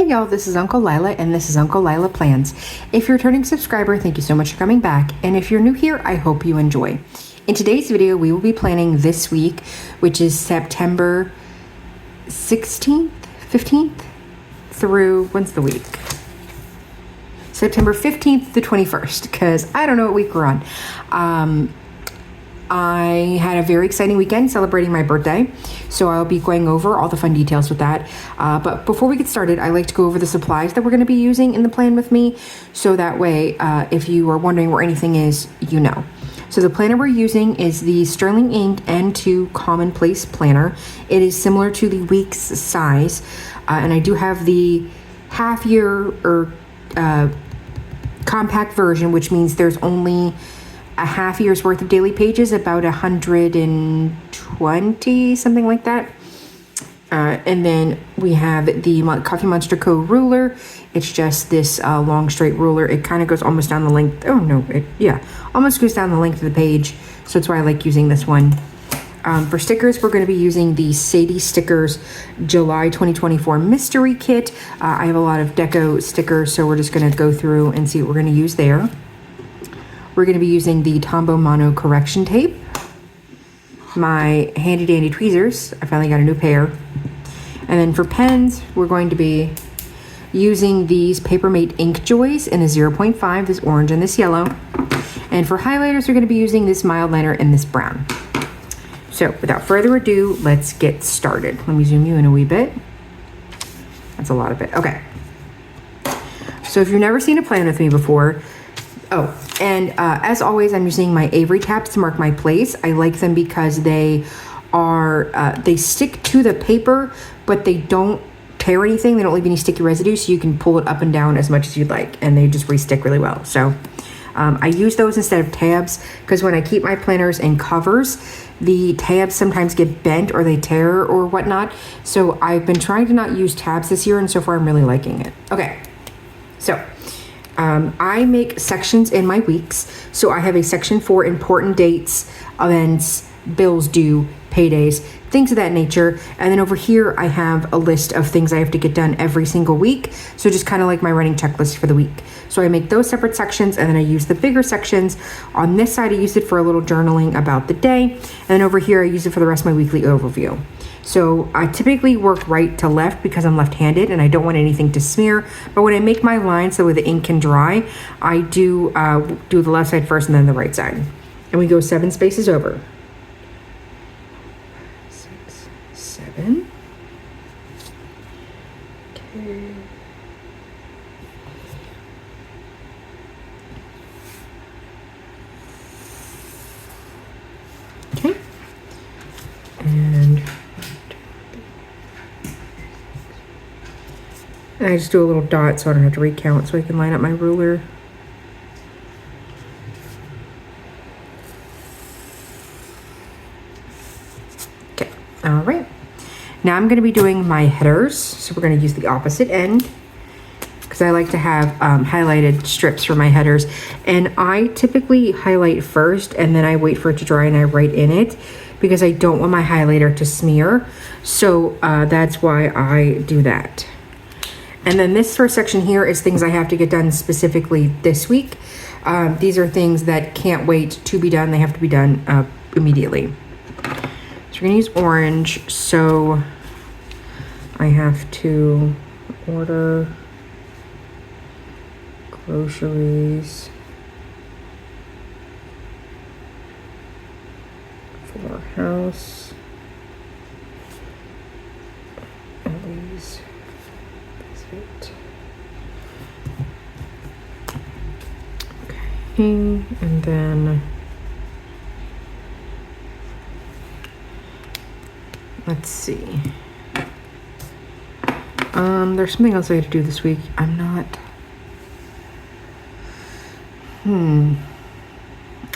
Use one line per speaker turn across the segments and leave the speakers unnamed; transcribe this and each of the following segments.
Hey y'all, this is Uncle Lila and this is Uncle Lila Plans. If you're a returning subscriber, thank you so much for coming back. And if you're new here, I hope you enjoy. In today's video, we will be planning this week, which is September 16th, 15th through, when's the week? September 15th to 21st, because I don't know what week we're on. I had a very exciting weekend celebrating my birthday, so I'll be going over all the fun details with that. But before we get started, I like to go over the supplies that we're going to be using in the plan with me, so that way, if you are wondering where anything is, you know. So the planner we're using is the Sterling Ink N2 Commonplace Planner. It is similar to the week's size, and I do have the half year or compact version, which means there's only a half year's worth of daily pages, about 120, something like that. And then we have the Coffee Monster Co. ruler. It's just this long straight ruler. It kind of goes almost down the length. Oh no, almost goes down the length of the page. So that's why I like using this one. For stickers, we're going to be using the Sadie Stickers July 2024 Mystery Kit. I have a lot of deco stickers, so we're just going to go through and see what we're going to use there. We're going to be using the Tombow Mono correction tape, my handy dandy tweezers. I finally got a new pair. And then for pens, we're going to be using these Papermate Ink Joys in a 0.5, this orange and this yellow. And for highlighters, we're going to be using this mild liner and this brown. So without further ado, let's get started. Let me zoom you in a wee bit. That's a lot of it. Okay. So if you've never seen a plan with me before, as always, I'm using my Avery tabs to mark my place. I like them because they are, they stick to the paper, but they don't tear anything. They don't leave any sticky residue, so you can pull it up and down as much as you'd like, and they just re-stick really well. So I use those instead of tabs, because when I keep my planners in covers, the tabs sometimes get bent or they tear or whatnot. So I've been trying to not use tabs this year, and so far I'm really liking it. Okay, so I make sections in my weeks. So I have a section for important dates, events, bills due, paydays, things of that nature. And then over here, I have a list of things I have to get done every single week. So just kind of like my running checklist for the week. So I make those separate sections, and then I use the bigger sections. On this side, I use it for a little journaling about the day. And then over here, I use it for the rest of my weekly overview. So I typically work right to left because I'm left-handed and I don't want anything to smear. But when I make my lines so the ink can dry, I do the left side first and then the right side. And we go 7 spaces over. 6, 7. Okay. Okay. And I just do a little dot so I don't have to recount, so I can line up my ruler. Okay, all right. Now I'm going to be doing my headers, so we're going to use the opposite end, because I like to have highlighted strips for my headers. And I typically highlight first, and then I wait for it to dry and I write in it, because I don't want my highlighter to smear. So that's why I do that. And then this first section here is things I have to get done specifically this week. These are things that can't wait to be done. They have to be done immediately. So we're gonna use orange. So I have to order groceries for our house. Ellie's. Okay, and then let's see. There's something else I have to do this week. I'm not.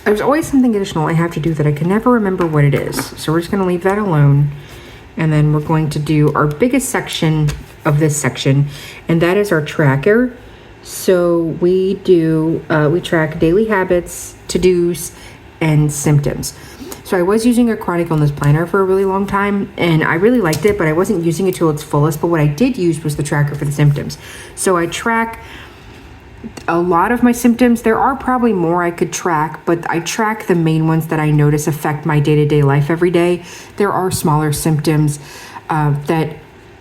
There's always something additional I have to do that I can never remember what it is. So we're just going to leave that alone. And then we're going to do our biggest section of this section, and that is our tracker. So we track daily habits, to-dos, and symptoms. So I was using a chronic illness planner for a really long time, and I really liked it, but I wasn't using it to its fullest. But what I did use was the tracker for the symptoms. So I track a lot of my symptoms. There are probably more I could track, but I track the main ones that I notice affect my day-to-day life every day. There are smaller symptoms that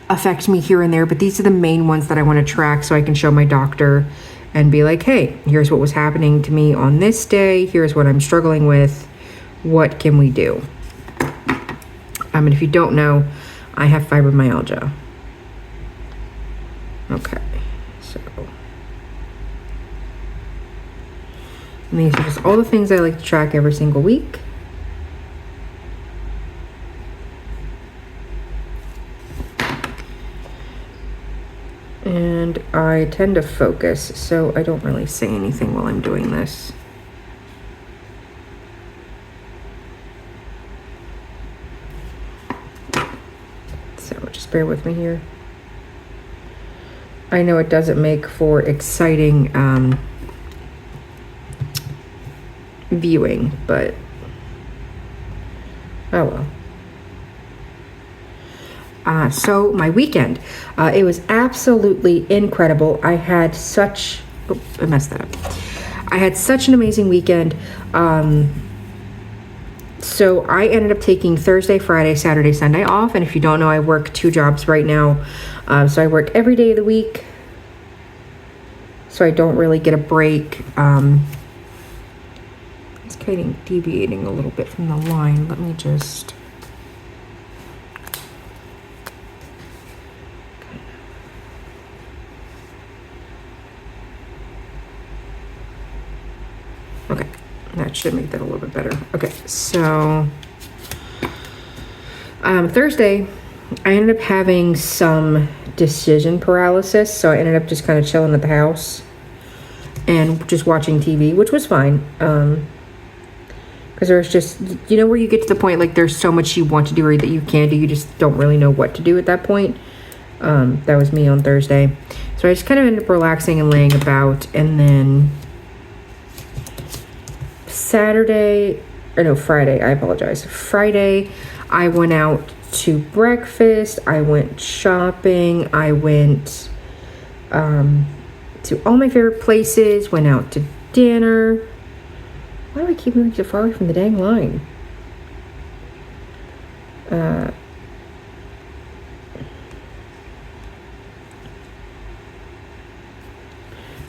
affect me here and there, but these are the main ones that I want to track so I can show my doctor and be like, hey, here's what was happening to me on this day. Here's what I'm struggling with. What can we do? And if you don't know, I have fibromyalgia. Okay, so. And these are just all the things I like to track every single week. And I tend to focus, so I don't really say anything while I'm doing this. So just bear with me here. I know it doesn't make for exciting viewing, but oh well. So my weekend, it was absolutely incredible. I had such, I messed that up. I had such an amazing weekend. So I ended up taking Thursday, Friday, Saturday, Sunday off. And if you don't know, I work 2 jobs right now. So I work every day of the week. So I don't really get a break. It's kind of deviating a little bit from the line. Let me just... Okay, that should make that a little bit better. Okay, so Thursday, I ended up having some decision paralysis, so I ended up just kind of chilling at the house and just watching TV, which was fine. Because there's just, you know, where you get to the point like there's so much you want to do or that you can do, you just don't really know what to do at that point. That was me on Thursday. So I just kind of ended up relaxing and laying about, and then Friday, I apologize. Friday, I went out to breakfast. I went shopping. I went to all my favorite places. Went out to dinner. Why do I keep moving so far away from the dang line?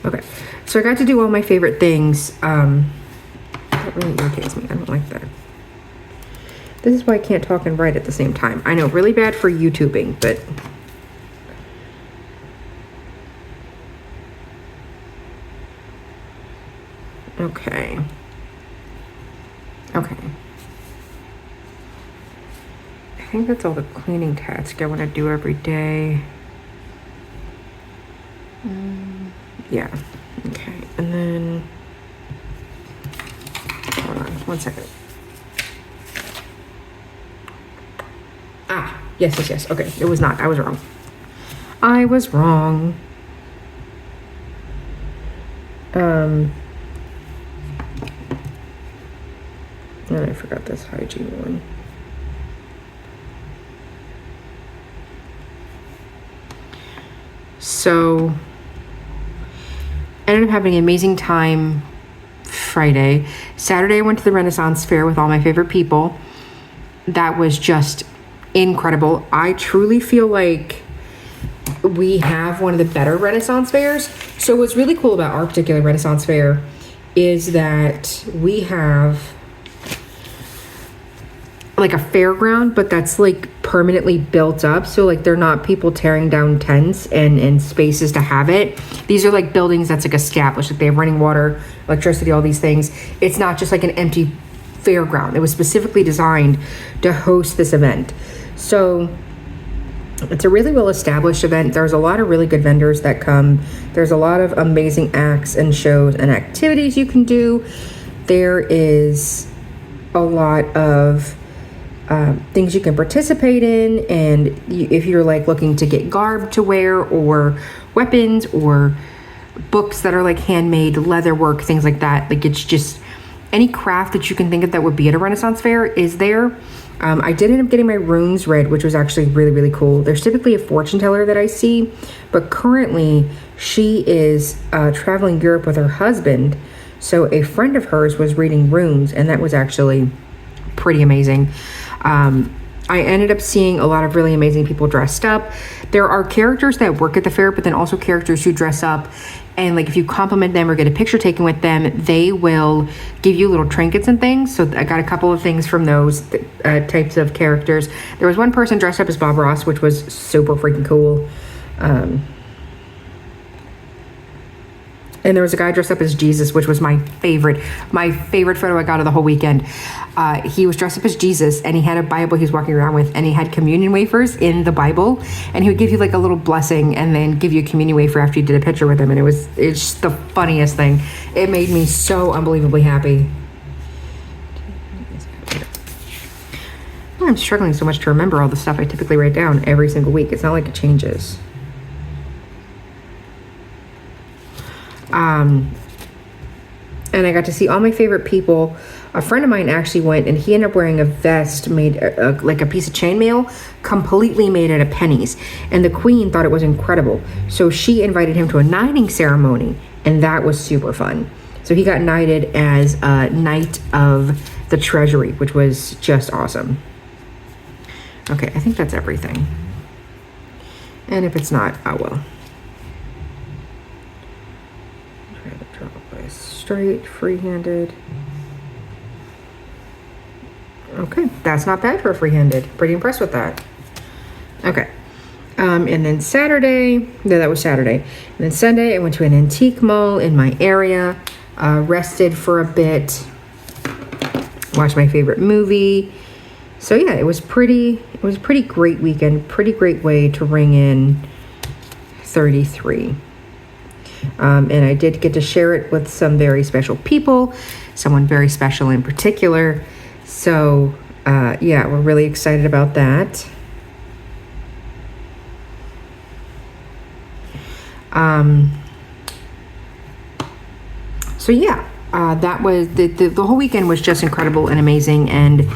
Okay, so I got to do all my favorite things. That really irritates me. I don't like that. This is why I can't talk and write at the same time. I know, really bad for YouTubing, but... Okay. Okay. I think that's all the cleaning tasks I want to do every day. Yeah. Okay. And then... Hold on. 1 second. Ah. Yes. Okay. It was not. I was wrong. And I forgot this hygiene one. So, I ended up having an amazing time Friday. Saturday, I went to the Renaissance Fair with all my favorite people. That was just incredible. I truly feel like we have one of the better Renaissance fairs. So what's really cool about our particular Renaissance Fair is that we have like a fairground, but that's like permanently built up. So like they're not people tearing down tents and spaces to have it. These are like buildings that's like established. Like they have running water, electricity, all these things. It's not just like an empty fairground. It was specifically designed to host this event. So it's a really well-established event. There's a lot of really good vendors that come. There's a lot of amazing acts and shows and activities you can do. There is a lot of things you can participate in, and if you're like looking to get garb to wear or weapons or books that are like handmade, leather work, things like that, like it's just any craft that you can think of that would be at a Renaissance fair is there. I did end up getting my runes read, which was actually really, really cool. There's typically a fortune teller that I see, but currently she is traveling Europe with her husband. So a friend of hers was reading runes, and that was actually pretty amazing. I ended up seeing a lot of really amazing people dressed up. There are characters that work at the fair, but then also characters who dress up, and like if you compliment them or get a picture taken with them, they will give you little trinkets and things. So I got a couple of things from those types of characters. There was one person dressed up as Bob Ross, which was super freaking cool. And there was a guy dressed up as Jesus, which was my favorite photo I got of the whole weekend. He was dressed up as Jesus, and he had a Bible he was walking around with, and he had communion wafers in the Bible, and he would give you like a little blessing and then give you a communion wafer after you did a picture with him, and it's just the funniest thing. It made me so unbelievably happy. I'm struggling so much to remember all the stuff I typically write down every single week. It's not like it changes. And I got to see all my favorite people. A friend of mine actually went, and he ended up wearing a vest made like a piece of chainmail, completely made out of pennies. And the queen thought it was incredible. So she invited him to a knighting ceremony, and that was super fun. So he got knighted as a Knight of the Treasury, which was just awesome. Okay, I think that's everything. And if it's not, I will. Straight, free-handed. Okay, that's not bad for a free-handed. Pretty impressed with that. Okay. And then Saturday, no, that was Saturday. And then Sunday, I went to an antique mall in my area, rested for a bit, watched my favorite movie. So yeah, it was a pretty great weekend, pretty great way to ring in 33. And I did get to share it with some very special people, someone very special in particular. So, yeah, we're really excited about that. So yeah, that was the whole weekend was just incredible and amazing. And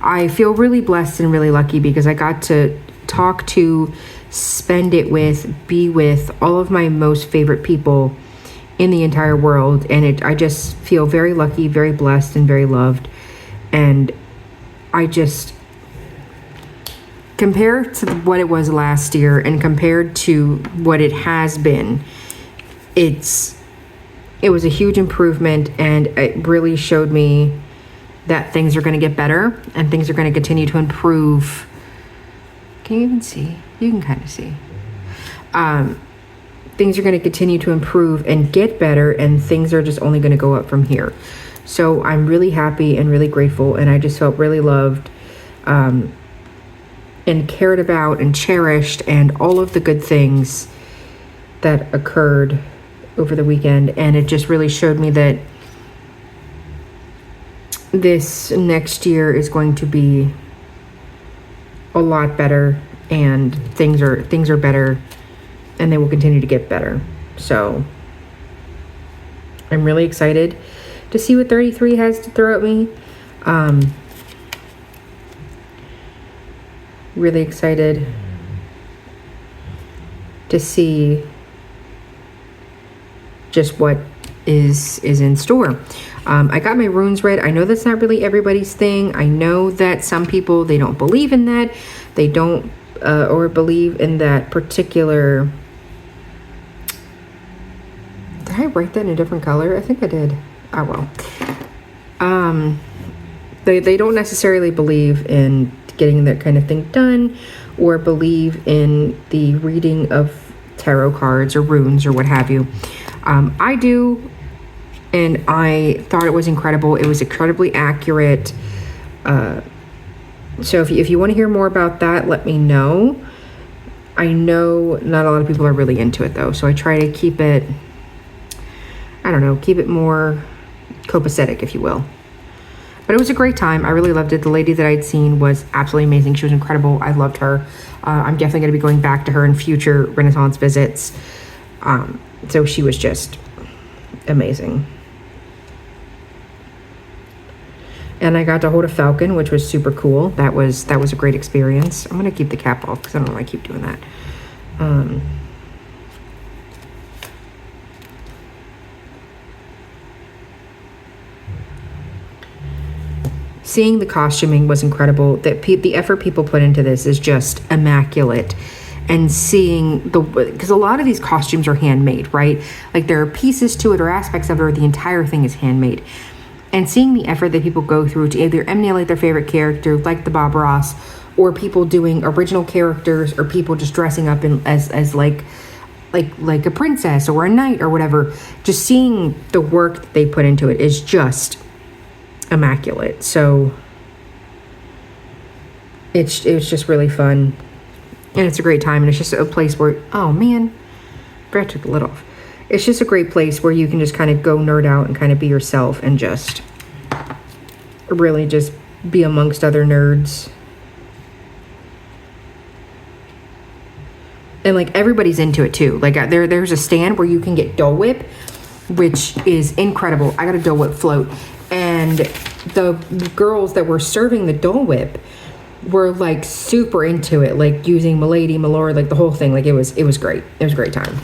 I feel really blessed and really lucky because I got to talk to, spend it with, be with all of my most favorite people in the entire world. And I just feel very lucky, very blessed, and very loved. And I just, compared to what it was last year and compared to what it has been, it was a huge improvement, and it really showed me that things are going to get better and things are going to continue to improve. Can you even see? You can kind of see. Things are going to continue to improve and get better, and things are just only going to go up from here. So I'm really happy and really grateful, and I just felt really loved and cared about and cherished, and all of the good things that occurred over the weekend. And it just really showed me that this next year is going to be a lot better, and things are better, and they will continue to get better. So I'm really excited to see what 33 has to throw at me. Really excited to see just what is in store. I got my runes read. I know that's not really everybody's thing. I know that some people, they don't believe in that. They don't or believe in that particular... Did I write that in a different color? I think I did. Oh, well. They don't necessarily believe in getting that kind of thing done, or believe in the reading of tarot cards or runes or what have you. I do, and I thought it was incredible. It was incredibly accurate. So if you want to hear more about that, let me know. I know not a lot of people are really into it though, so I try to keep it, I don't know, keep it more copacetic, if you will. But it was a great time. I really loved it. The lady that I'd seen was absolutely amazing. She was incredible. I loved her. I'm definitely going to be going back to her in future Renaissance visits. So she was just amazing. And I got to hold a falcon, which was super cool. That was a great experience. I'm gonna keep the cap off because I don't know why I keep doing that. Seeing the costuming was incredible. The effort people put into this is just immaculate. And seeing because a lot of these costumes are handmade, right? Like there are pieces to it or aspects of it, or the entire thing is handmade. And seeing the effort that people go through to either emulate their favorite character, like the Bob Ross, or people doing original characters, or people just dressing up as like a princess or a knight or whatever. Just seeing the work that they put into it is just immaculate. So it was just really fun, and it's a great time, and it's just a place where, oh man, Brad took the lid off. It's just a great place where you can just kind of go nerd out and kind of be yourself and just really just be amongst other nerds. And like everybody's into it too. Like there's a stand where you can get Dole Whip, which is incredible. I got a Dole Whip float, and the girls that were serving the Dole Whip were like super into it, like using Milady, Malord, like the whole thing. Like it was great. It was a great time.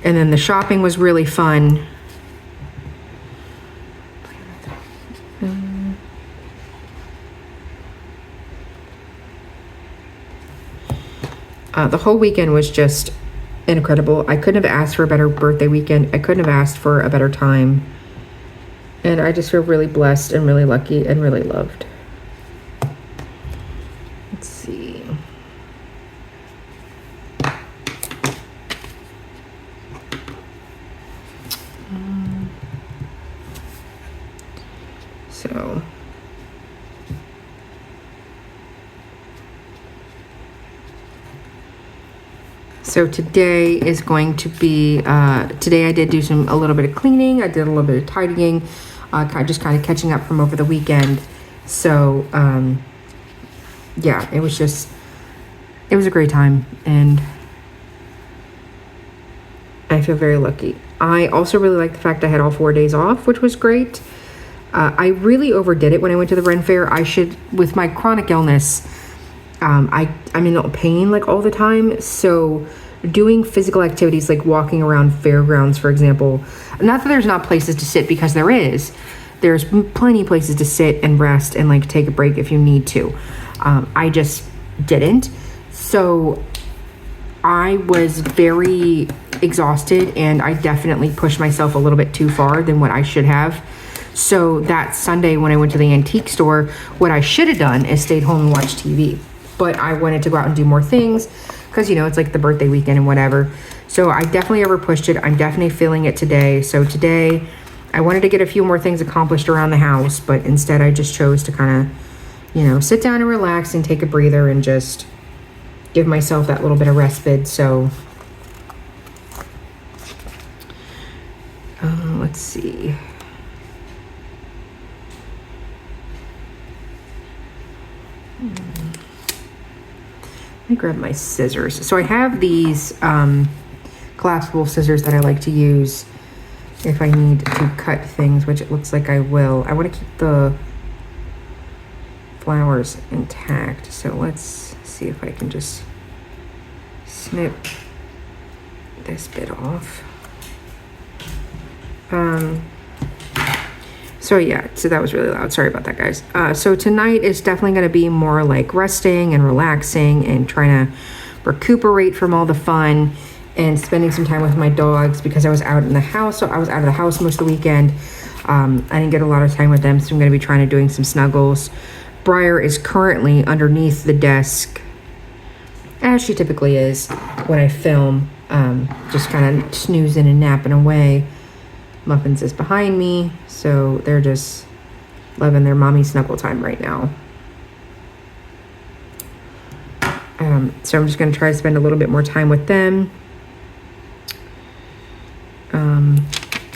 And then the shopping was really fun. The whole weekend was just incredible. I couldn't have asked for a better birthday weekend. I couldn't have asked for a better time. And I just feel really blessed and really lucky and really loved. Let's see. So today is going to be, today I did do a little bit of cleaning. I did a little bit of tidying, just kind of catching up from over the weekend. So, yeah, it was a great time, and I feel very lucky. I also really like the fact I had all 4 days off, which was great. I really overdid it when I went to the Ren Fair. With my chronic illness, I'm in pain like all the time. So doing physical activities like walking around fairgrounds, for example, not that there's not places to sit, because there's plenty of places to sit and rest and like take a break if you need to. I just didn't. So I was very exhausted, and I definitely pushed myself a little bit too far than what I should have. So that Sunday when I went to the antique store, what I should have done is stayed home and watched TV. But I wanted to go out and do more things because, it's like the birthday weekend and whatever. So I definitely overpushed it. I'm definitely feeling it today. So today I wanted to get a few more things accomplished around the house, but instead I just chose to kind of, sit down and relax and take a breather and just give myself that little bit of respite. So let's see. Let me grab my scissors. So I have these collapsible scissors that I like to use if I need to cut things, which it looks like I will. I want to keep the flowers intact. So let's see if I can just snip this bit off. So yeah, so that was really loud. Sorry about that, guys. So tonight is definitely going to be more like resting and relaxing and trying to recuperate from all the fun and spending some time with my dogs, because I was out in the house. So I was out of the house most of the weekend. I didn't get a lot of time with them, so I'm going to be trying to doing some snuggles. Briar is currently underneath the desk, as she typically is when I film, just kind of snoozing and napping away. Muffins is behind me, so they're just loving their mommy snuggle time right now. So I'm just going to try to spend a little bit more time with them,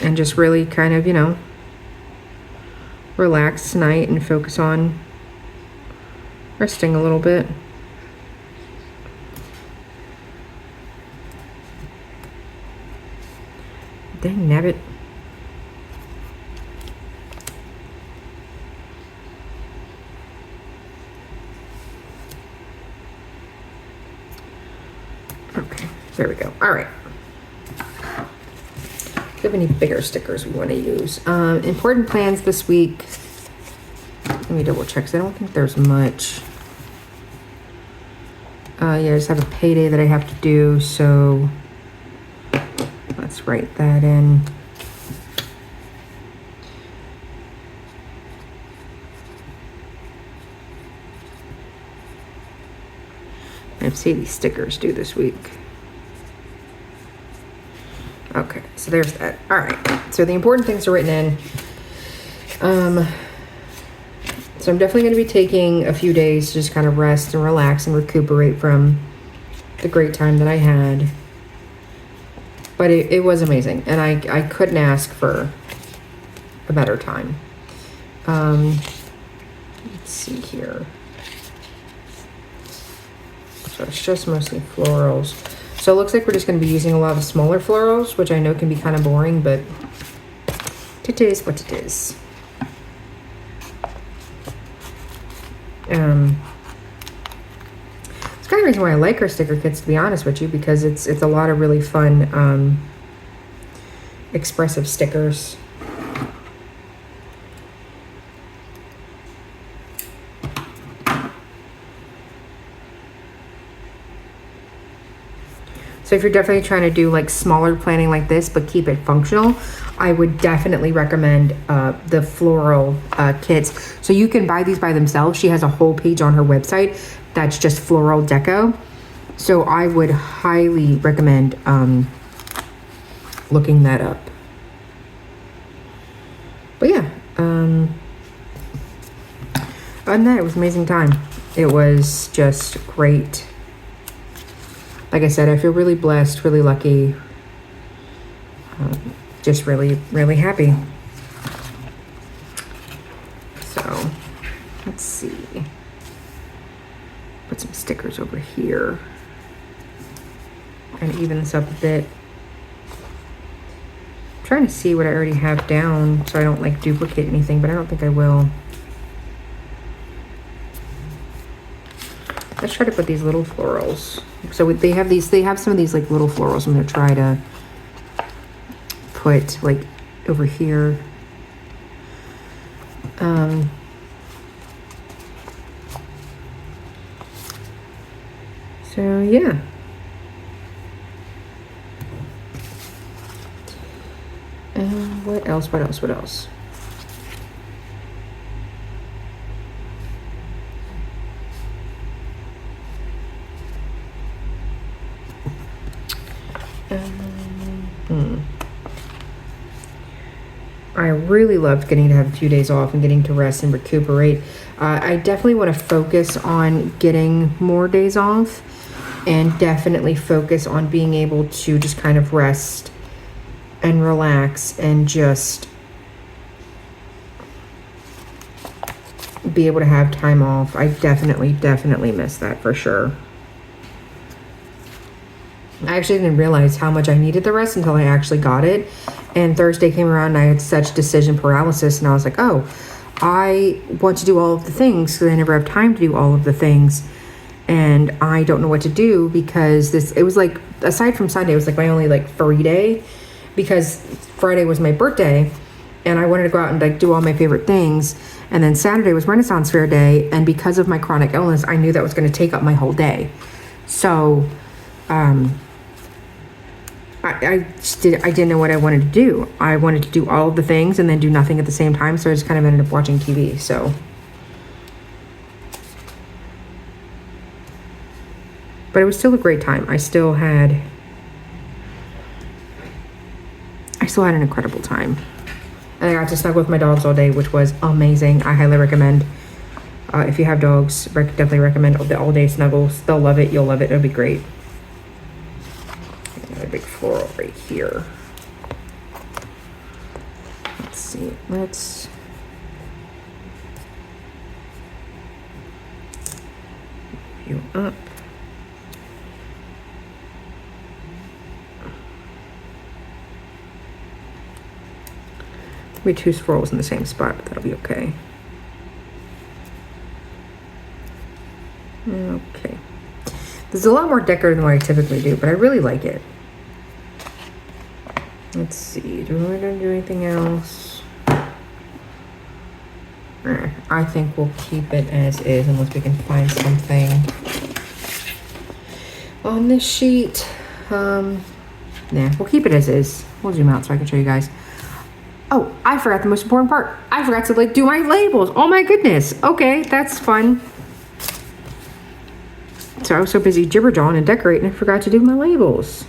and just really kind of, relax tonight and focus on resting a little bit. Dang nabbit. There we go. All right. Do we have any bigger stickers we want to use? Important plans this week. Let me double check, because I don't think there's much. Yeah, I just have a payday that I have to do, so let's write that in. Let's see these stickers due this week. Okay, so there's that. All right, so the important things are written in. So I'm definitely going to be taking a few days to just kind of rest and relax and recuperate from the great time that I had. But it was amazing, and I couldn't ask for a better time. Let's see here. So it's just mostly florals. So it looks like we're just going to be using a lot of smaller florals, which I know can be kind of boring, but it is what it is. It's kind of the reason why I like her sticker kits, to be honest with you, because it's a lot of really fun expressive stickers. So if you're definitely trying to do like smaller planning like this, but keep it functional, I would definitely recommend the floral kits. So you can buy these by themselves. She has a whole page on her website that's just floral deco. So I would highly recommend looking that up. But yeah, other than that, it was an amazing time. It was just great. Like I said, I feel really blessed, really lucky. Just really, really happy. So, let's see. Put some stickers over here. Kind of even this up a bit. I'm trying to see what I already have down so I don't like duplicate anything, but I don't think I will. Let's try to put these little florals. So they have some of these like little florals I'm gonna try to put like over here. So yeah. What else? I really loved getting to have a few days off and getting to rest and recuperate. I definitely want to focus on getting more days off, and definitely focus on being able to just kind of rest and relax and just be able to have time off. I definitely miss that for sure. I actually didn't realize how much I needed the rest until I actually got it. And Thursday came around and I had such decision paralysis, and I was like, oh, I want to do all of the things because I never have time to do all of the things. And I don't know what to do because it was like, aside from Sunday, it was like my only like free day, because Friday was my birthday and I wanted to go out and like do all my favorite things. And then Saturday was Renaissance Fair Day. And because of my chronic illness, I knew that was going to take up my whole day. So, I didn't know what I wanted to do. I wanted to do all of the things and then do nothing at the same time. So I just kind of ended up watching TV. So, but it was still a great time. I still had an incredible time. And I got to snuggle with my dogs all day, which was amazing. I highly recommend. If you have dogs, definitely recommend the all-day snuggles. They'll love it. You'll love it. It'll be great. Another big floral right here. Let's see. Let's you up. Maybe two swirls in the same spot, but that'll be okay. Okay. This is a lot more decorated than what I typically do, but I really like it. Let's see, do we want to do anything else? I think we'll keep it as is unless we can find something on this sheet. Nah, we'll keep it as is. We'll zoom out so I can show you guys. Oh, I forgot the most important part. I forgot to do my labels. Oh my goodness. Okay, that's fun. So I was so busy jibber-jawing and decorating, I forgot to do my labels.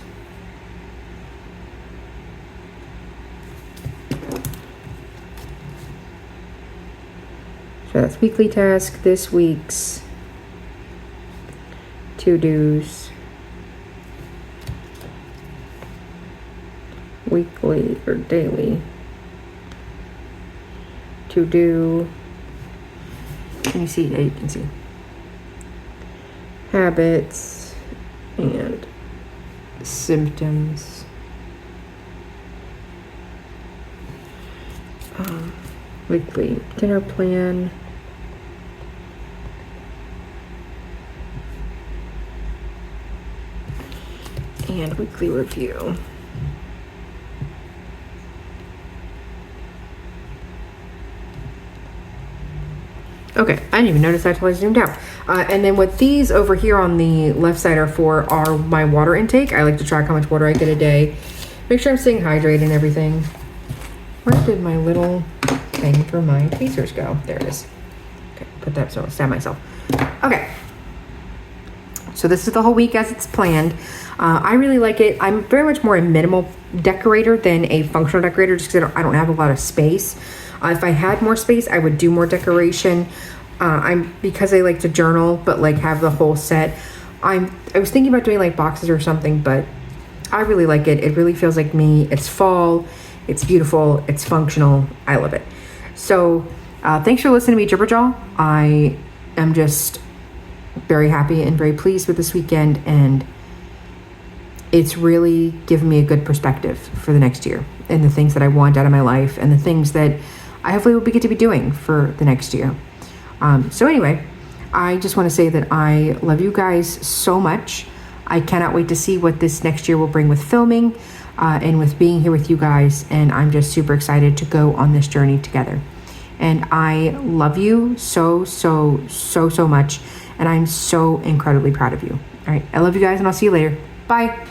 So that's weekly task, this week's to-dos, weekly or daily to do. Can you see? Yeah, you can see. Habits and symptoms. Weekly dinner plan. And weekly review. Okay, I didn't even notice that until I zoomed out. And then what these over here on the left side are for are my water intake. I like to track how much water I get a day. Make sure I'm staying hydrated and everything. Where did my little thing for my tweezers go? There it is. Okay, put that so I'll stab myself. Okay. So this is the whole week as it's planned. I really like it. I'm very much more a minimal decorator than a functional decorator just because I don't have a lot of space. If I had more space, I would do more decoration. Because I like to journal, but like have the whole set. I was thinking about doing like boxes or something, but I really like it. It really feels like me. It's fall. It's beautiful. It's functional. I love it. So thanks for listening to me jibber-jaw. I am just very happy and very pleased with this weekend, and it's really given me a good perspective for the next year and the things that I want out of my life and the things that I hopefully will get to be doing for the next year. So anyway, I just want to say that I love you guys so much. I cannot wait to see what this next year will bring with filming and with being here with you guys. And I'm just super excited to go on this journey together. And I love you so, so, so, so much. And I'm so incredibly proud of you. All right. I love you guys, and I'll see you later. Bye.